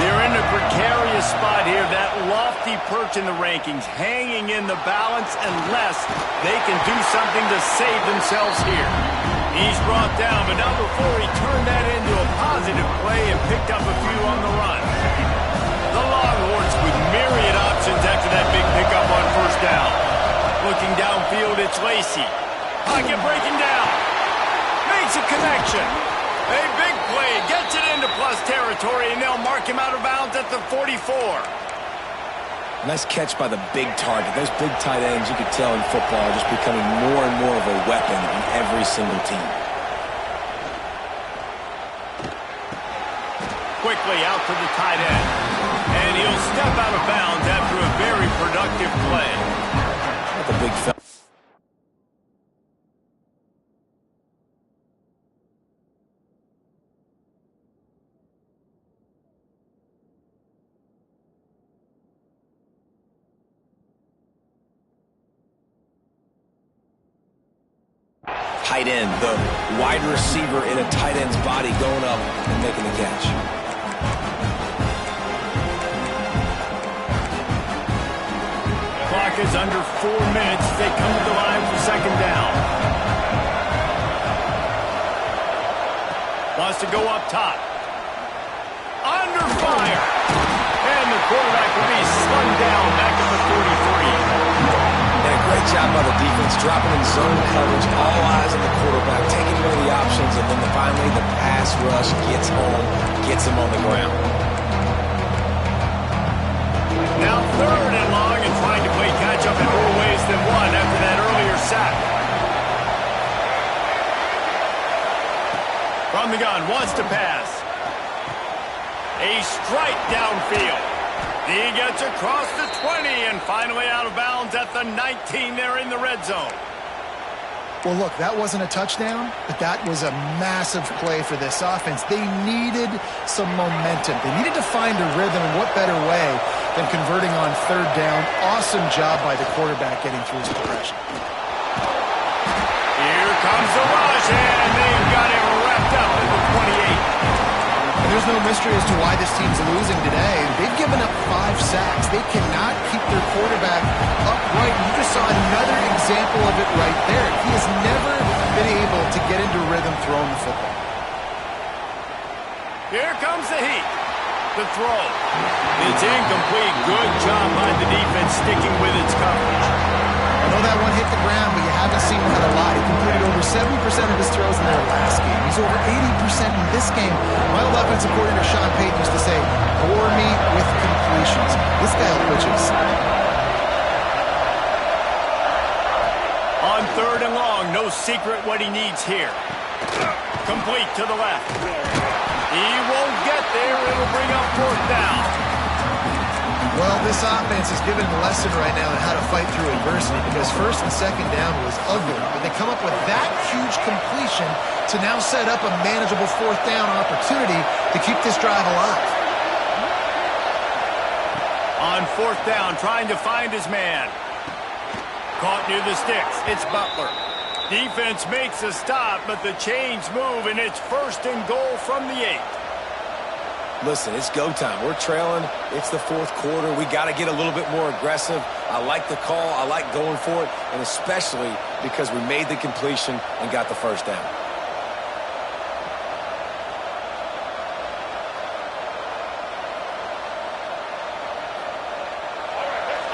They're in a precarious spot here, that lofty perch in the rankings, hanging in the balance unless they can do something to save themselves here. He's brought down, but now before he turned that into a positive play and picked up a few on the run. The Longhorns with myriad options after that big pickup on first down. Looking downfield, it's Lacy. Pocket breaking down. Makes a connection. A big play, gets it into plus territory, and they'll mark him out of bounds at the 44. Nice catch by the big target. Those big tight ends, you could tell in football, are just becoming more and more of a weapon in every single team. Quickly out to the tight end. And he'll step out of bounds after a very productive play. That's a big fella. Tight end, the wide receiver in a tight end's body going up and making the catch. Clock clock is under 4 minutes. They come to the line for second down. Wants to go up top. Under fire. And the quarterback will be slung down back at the 43. And a great job by the defense, dropping in zone coverage, all eyes on the quarterback, taking away the options, and then finally the pass rush gets home, gets him on the ground. Now 3rd and long and trying to play catch-up in more ways than one after that earlier sack. From the gun, wants to pass. A strike downfield. He gets across the 20 and finally out of bounds at the 19 there in the red zone. Well, look, that wasn't a touchdown, but that was a massive play for this offense. They needed some momentum. They needed to find a rhythm, and what better way than converting on 3rd down. Awesome job by the quarterback getting through his progression. Here comes the rush, and they've got him wrapped up in the 28. And there's no mystery as to why this team's losing today. They've given up 5 sacks. They cannot keep their quarterback upright. You just saw another example of it right there. He has never been able to get into rhythm throwing the football. Here comes the heat. The throw. It's incomplete. Good job by the defense sticking with its coverage. I know that one hit the ground, but you haven't seen that a lot. He completed over 70% of his throws in their last game. He's over 80% in this game. My old offensive coordinator, Sean Payton, used to say, bore me with completions. This guy will put you to sleep. On 3rd and long, no secret what he needs here. Complete to the left. He won't get there. It'll bring up 4th down. Well, this offense is giving a lesson right now on how to fight through adversity, because 1st and 2nd down was ugly, but they come up with that huge completion to now set up a manageable 4th down opportunity to keep this drive alive. On 4th down, trying to find his man. Caught near the sticks. It's Butler. Defense makes a stop, but the chains move, and it's 1st and goal from the 8. Listen, it's go time. We're trailing. It's the 4th quarter. We got to get a little bit more aggressive. I like the call. I like going for it, and especially because we made the completion and got the 1st down.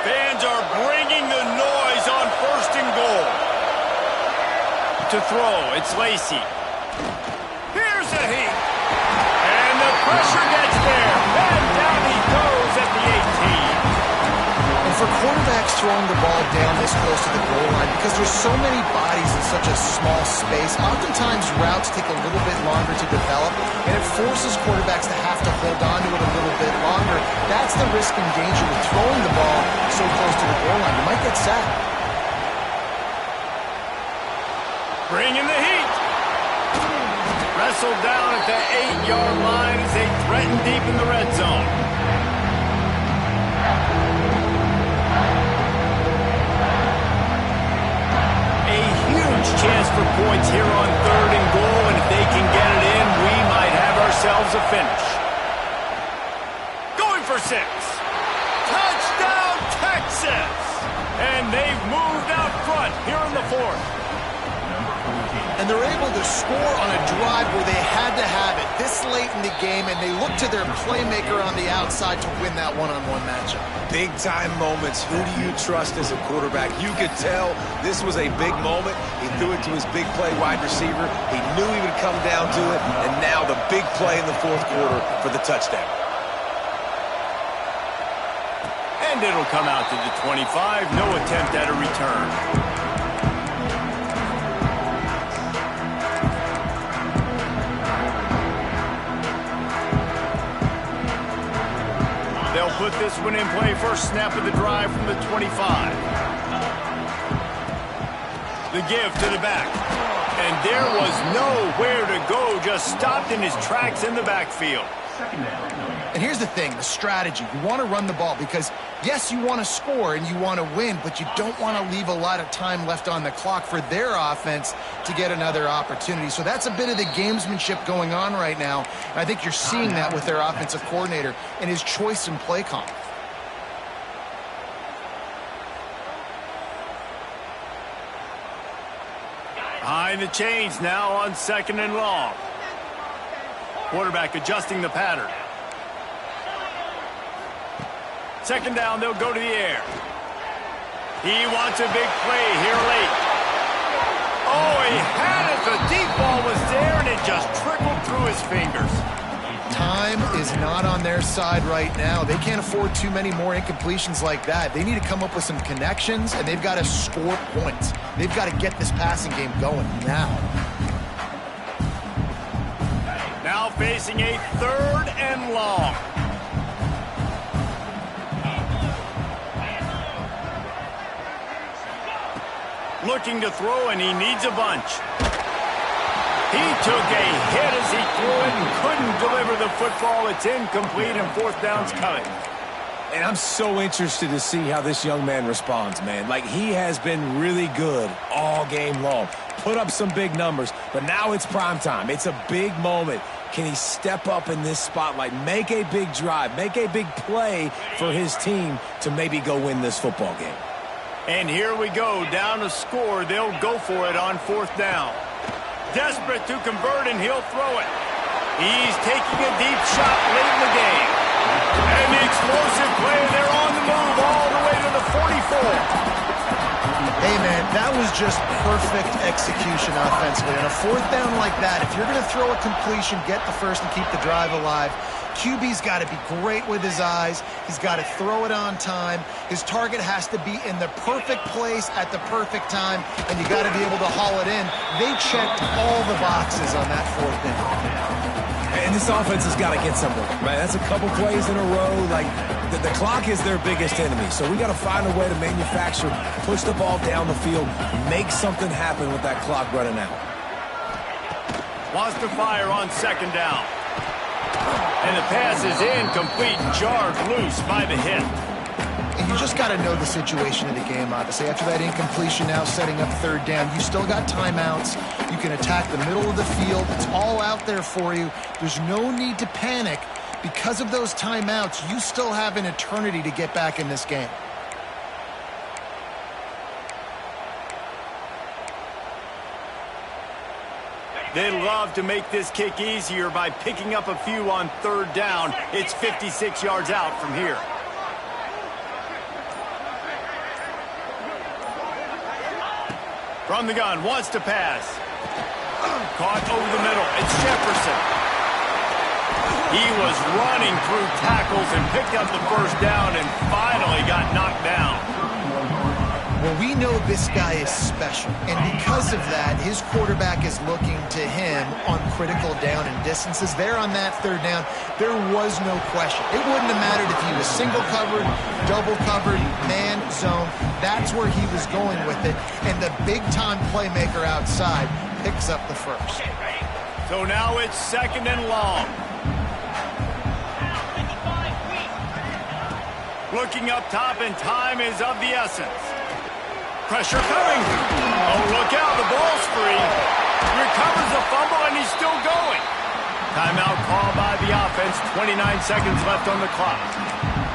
Fans are bringing the noise on 1st and goal. To throw, it's Lacy. Here's a heat. And the pressure gets there. And down he goes at the 18. And for quarterbacks throwing the ball down this close to the goal line, because there's so many bodies in such a small space, oftentimes routes take a little bit longer to develop, and it forces quarterbacks to have to hold on to it a little bit longer. That's the risk and danger with throwing the ball so close to the goal line. You might get sacked. Bringing the heat. Wrestled down at the 8-yard line as they threaten deep in the red zone. A huge chance for points here on 3rd and goal, and if they can get it in, we might have ourselves a finish. Going for 6. Touchdown, Texas! And they've moved out front here in the 4th. And they're able to score on a drive where they had to have it this late in the game, and they look to their playmaker on the outside to win that one-on-one matchup. Big-time moments. Who do you trust as a quarterback? You could tell this was a big moment. He threw it to his big play wide receiver. He knew he would come down to it, and now the big play in the 4th quarter for the touchdown. And it'll come out to the 25. No attempt at a return. They'll put this one in play. First snap of the drive from the 25. The give to the back. And there was nowhere to go. Just stopped in his tracks in the backfield. And here's the thing, the strategy. You want to run the ball because, yes, you want to score and you want to win, but you don't want to leave a lot of time left on the clock for their offense to get another opportunity. So that's a bit of the gamesmanship going on right now. And I think you're seeing that with their offensive coordinator and his choice in play call. Trying to change now on 2nd and long. Quarterback adjusting the pattern. 2nd down, they'll go to the air. He wants a big play here late. Oh, he had it. The deep ball was there, and it just trickled through his fingers. Time is not on their side right now. They can't afford too many more incompletions like that. They need to come up with some connections, and they've got to score points. They've got to get this passing game going now. Now facing a 3rd and long. Looking to throw, and he needs a bunch. He took a hit as he threw it and couldn't deliver the football. It's incomplete, and 4th down's coming. And I'm so interested to see how this young man responds, man. Like, he has been really good all game long. Put up some big numbers, but now it's prime time. It's a big moment. Can he step up in this spotlight, make a big drive, make a big play for his team to maybe go win this football game? And here we go, down a score. They'll go for it on 4th down. Desperate to convert, and he'll throw it. He's taking a deep shot late in the game. And the explosive play, they're on the move all the way to the 44. Hey, man, that was just perfect execution offensively. On a 4th down like that, if you're going to throw a completion, get the first and keep the drive alive. QB's got to be great with his eyes. He's got to throw it on time. His target has to be in the perfect place at the perfect time, and you got to be able to haul it in. They checked all the boxes on that 4th down. And this offense has got to get something, right? That's a couple plays in a row. Like, the clock is their biggest enemy, so we got to find a way to manufacture, push the ball down the field, make something happen with that clock running out. Wants to fire on 2nd down. And the pass is incomplete, jarred loose by the hit. And you just got to know the situation of the game, obviously. After that incompletion, now setting up 3rd down, you still got timeouts. You can attack the middle of the field. It's all out there for you. There's no need to panic. Because of those timeouts, you still have an eternity to get back in this game. They love to make this kick easier by picking up a few on 3rd down. It's 56 yards out from here. From the gun, wants to pass. Caught over the middle. It's Jefferson. He was running through tackles and picked up the 1st down and finally got knocked down. Well, we know this guy is special, and because of that, his quarterback is looking to him on critical down and distances. There on that 3rd down, there was no question. It wouldn't have mattered if he was single covered, double covered, man, zone. That's where he was going with it, and the big-time playmaker outside picks up the 1st. So now it's 2nd and long. Looking up top, and time is of the essence. Pressure coming. Oh, look out, the ball's free. Recovers the fumble, and he's still going. Timeout called by the offense. 29 seconds left on the clock.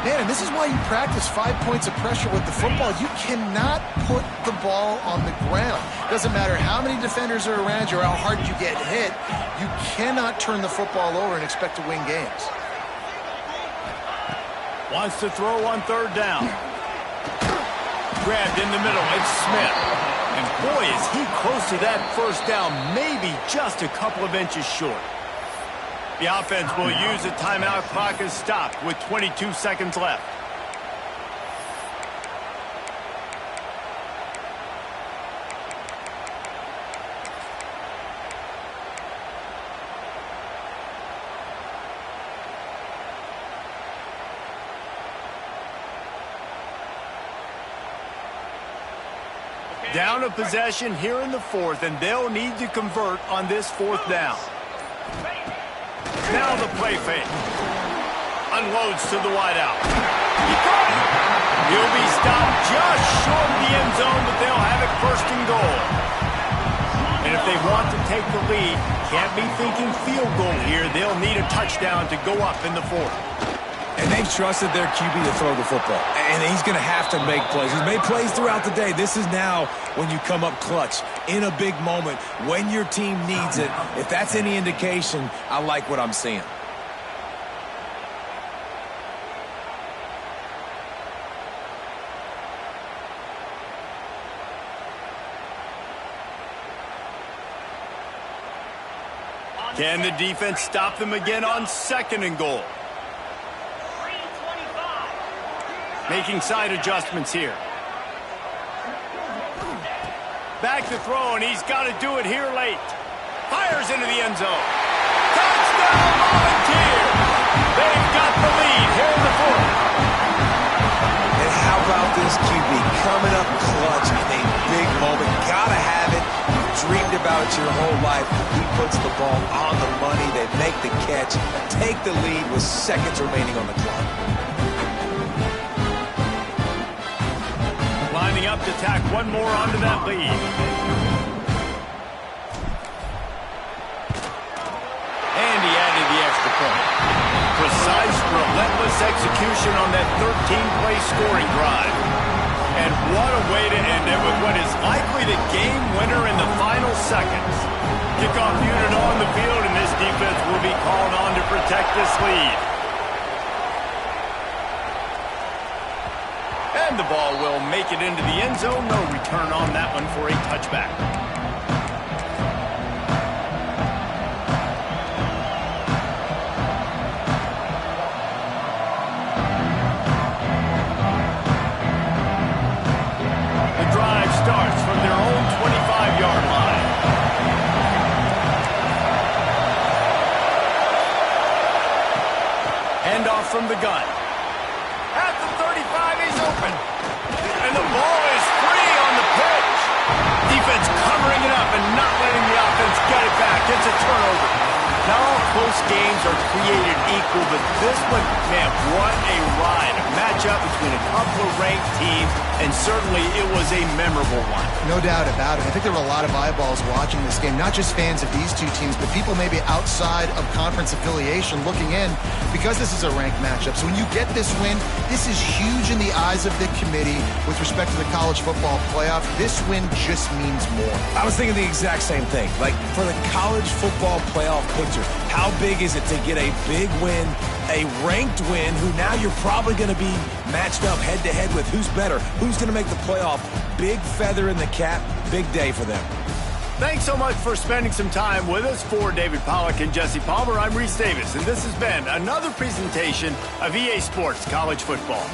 Man, and this is why you practice 5 points of pressure with the football. You cannot put the ball on the ground. Doesn't matter how many defenders are around you or how hard you get hit. You cannot turn the football over and expect to win games. Wants to throw on 3rd down. Grabbed in the middle, it's Smith. And boy, is he close to that 1st down, maybe just a couple of inches short. The offense will use the timeout. Clock is stopped with 22 seconds left. Down a possession here in the 4th, and they'll need to convert on this 4th down. Now the play fake. Unloads to the wideout. He caught it. He'll be stopped just short of the end zone, but they'll have it 1st and goal. And if they want to take the lead, can't be thinking field goal here. They'll need a touchdown to go up in the 4th. And they've trusted their QB to throw the football. And he's going to have to make plays. He's made plays throughout the day. This is now when you come up clutch in a big moment when your team needs it. If that's any indication, I like what I'm seeing. Can the defense stop them again on 2nd and goal? Making side adjustments here. Back to throw, and he's got to do it here late. Fires into the end zone. Touchdown, Volunteers! They've got the lead here in the 4th. And how about this QB coming up clutch in a big moment? Gotta have it. Dreamed about it your whole life. He puts the ball on the money. They make the catch, take the lead with seconds remaining on the clock. Lining up to tack one more onto that lead. And he added the extra point. Precise, relentless execution on that 13-play scoring drive. And what a way to end it with what is likely the game winner in the final seconds. Kickoff unit on the field, and this defense will be called on to protect this lead. And the ball will make it into the end zone. No return on that one for a touchback. The drive starts from their own 25-yard line. Handoff from the gun. At the 35, he's open. And the ball is free on the pitch. Defense covering it up and not letting the offense get it back. It's a turnover. Now all close games are created equal, but this one, man, what a ride. A matchup between a couple of ranked teams, and certainly it was a memorable one. No doubt about it. I think there were a lot of eyeballs watching this game, not just fans of these two teams, but people maybe outside of conference affiliation looking in because this is a ranked matchup. So when you get this win, this is huge in the eyes of the committee with respect to the college football playoff. This win just means more. I was thinking the exact same thing. Like, for the college football playoff picture, how big is it to get a big win, a ranked win, who now you're probably going to be matched up head-to-head with who's better, who's going to make the playoff. Big feather in the cap, big day for them. Thanks so much for spending some time with us. For David Pollack and Jesse Palmer, I'm Reese Davis, and this has been another presentation of EA Sports College Football.